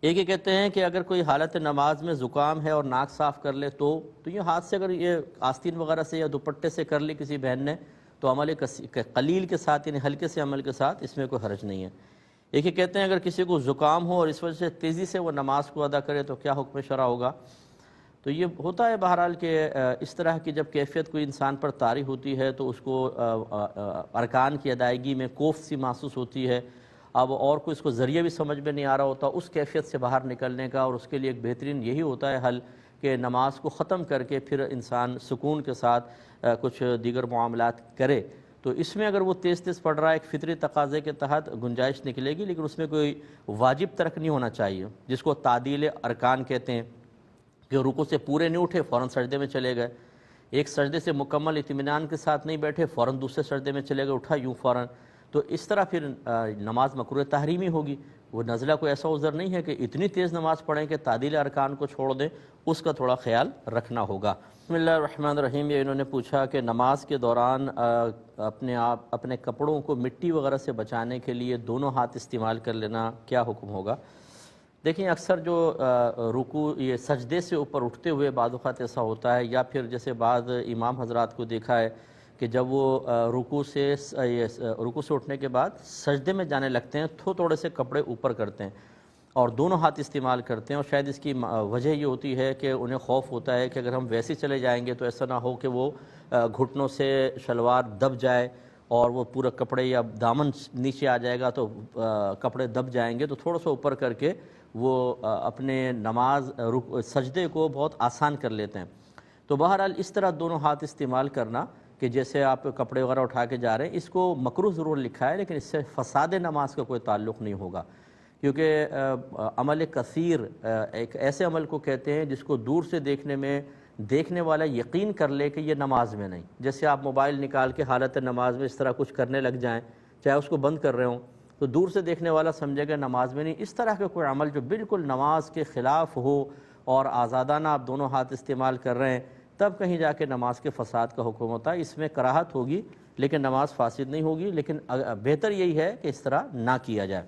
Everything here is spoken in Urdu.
ایک یہ کہتے ہیں کہ اگر کوئی حالت نماز میں زکام ہے اور ناک صاف کر لے تو یہ ہاتھ سے اگر یہ آستین وغیرہ سے یا دوپٹے سے کر لی کسی بہن نے تو عمل قلیل کے ساتھ یعنی ہلکے سے عمل کے ساتھ اس میں کوئی حرج نہیں ہے۔ ایک یہ کہتے ہیں اگر کسی کو زکام ہو اور اس وجہ سے تیزی سے وہ نماز کو ادا کرے تو کیا حکم شرع ہوگا؟ تو یہ ہوتا ہے بہرحال کہ اس طرح کی جب کیفیت کوئی انسان پر طاری ہوتی ہے تو اس کو ارکان کی ادائیگی میں کوفت سی محسوس ہوتی ہے۔ اب اور کوئی اس کو ذریعہ بھی سمجھ میں نہیں آ رہا ہوتا، اس کیفیت سے باہر نکلنے کا، اور اس کے لیے ایک بہترین یہی ہوتا ہے حل کہ نماز کو ختم کر کے پھر انسان سکون کے ساتھ کچھ دیگر معاملات کرے۔ تو اس میں اگر وہ تیز تیز پڑھ رہا ہے ایک فطری تقاضے کے تحت گنجائش نکلے گی، لیکن اس میں کوئی واجب ترک نہیں ہونا چاہیے، جس کو تعدیل ارکان کہتے ہیں کہ رکوع سے پورے نہیں اٹھے فوراً سجدے میں چلے گئے، ایک سجدے سے مکمل اطمینان کے ساتھ نہیں بیٹھے فوراً دوسرے سجدے میں چلے گئے، اٹھا یوں فوراً، تو اس طرح پھر نماز مکروہ تحریمی ہوگی۔ وہ نزلہ کوئی ایسا عذر نہیں ہے کہ اتنی تیز نماز پڑھیں کہ تعدیل ارکان کو چھوڑ دیں، اس کا تھوڑا خیال رکھنا ہوگا۔ بسم اللہ الرحمن الرحیم۔ یہ انہوں نے پوچھا کہ نماز کے دوران اپنے کپڑوں کو مٹی وغیرہ سے بچانے کے لیے دونوں ہاتھ استعمال کر لینا کیا حکم ہوگا؟ دیکھیں اکثر جو رکوع یہ سجدے سے اوپر اٹھتے ہوئے بعض اوقات ایسا ہوتا ہے، یا پھر جیسے بعض امام حضرات کو دیکھا ہے کہ جب وہ رکوع سے اٹھنے کے بعد سجدے میں جانے لگتے ہیں تو تھوڑے سے کپڑے اوپر کرتے ہیں اور دونوں ہاتھ استعمال کرتے ہیں، اور شاید اس کی وجہ یہ ہوتی ہے کہ انہیں خوف ہوتا ہے کہ اگر ہم ویسے چلے جائیں گے تو ایسا نہ ہو کہ وہ گھٹنوں سے شلوار دب جائے اور وہ پورا کپڑے یا دامن نیچے آ جائے گا تو کپڑے دب جائیں گے، تو تھوڑا سا اوپر کر کے وہ اپنے نماز سجدے کو بہت آسان کر لیتے ہیں۔ تو بہرحال اس طرح دونوں ہاتھ استعمال کرنا کہ جیسے آپ کپڑے وغیرہ اٹھا کے جا رہے ہیں، اس کو مکروہ ضرور لکھا ہے لیکن اس سے فساد نماز کا کوئی تعلق نہیں ہوگا، کیونکہ عمل کثیر ایک ایسے عمل کو کہتے ہیں جس کو دور سے دیکھنے میں دیکھنے والا یقین کر لے کہ یہ نماز میں نہیں۔ جیسے آپ موبائل نکال کے حالت نماز میں اس طرح کچھ کرنے لگ جائیں، چاہے اس کو بند کر رہے ہوں، تو دور سے دیکھنے والا سمجھے گا نماز میں نہیں۔ اس طرح کا کوئی عمل جو بالکل نماز کے خلاف ہو اور آزادانہ آپ دونوں ہاتھ استعمال کر رہے ہیں، تب کہیں جا کے نماز کے فساد کا حکم ہوتا ہے۔ اس میں کراہت ہوگی لیکن نماز فاسد نہیں ہوگی، لیکن بہتر یہی ہے کہ اس طرح نہ کیا جائے۔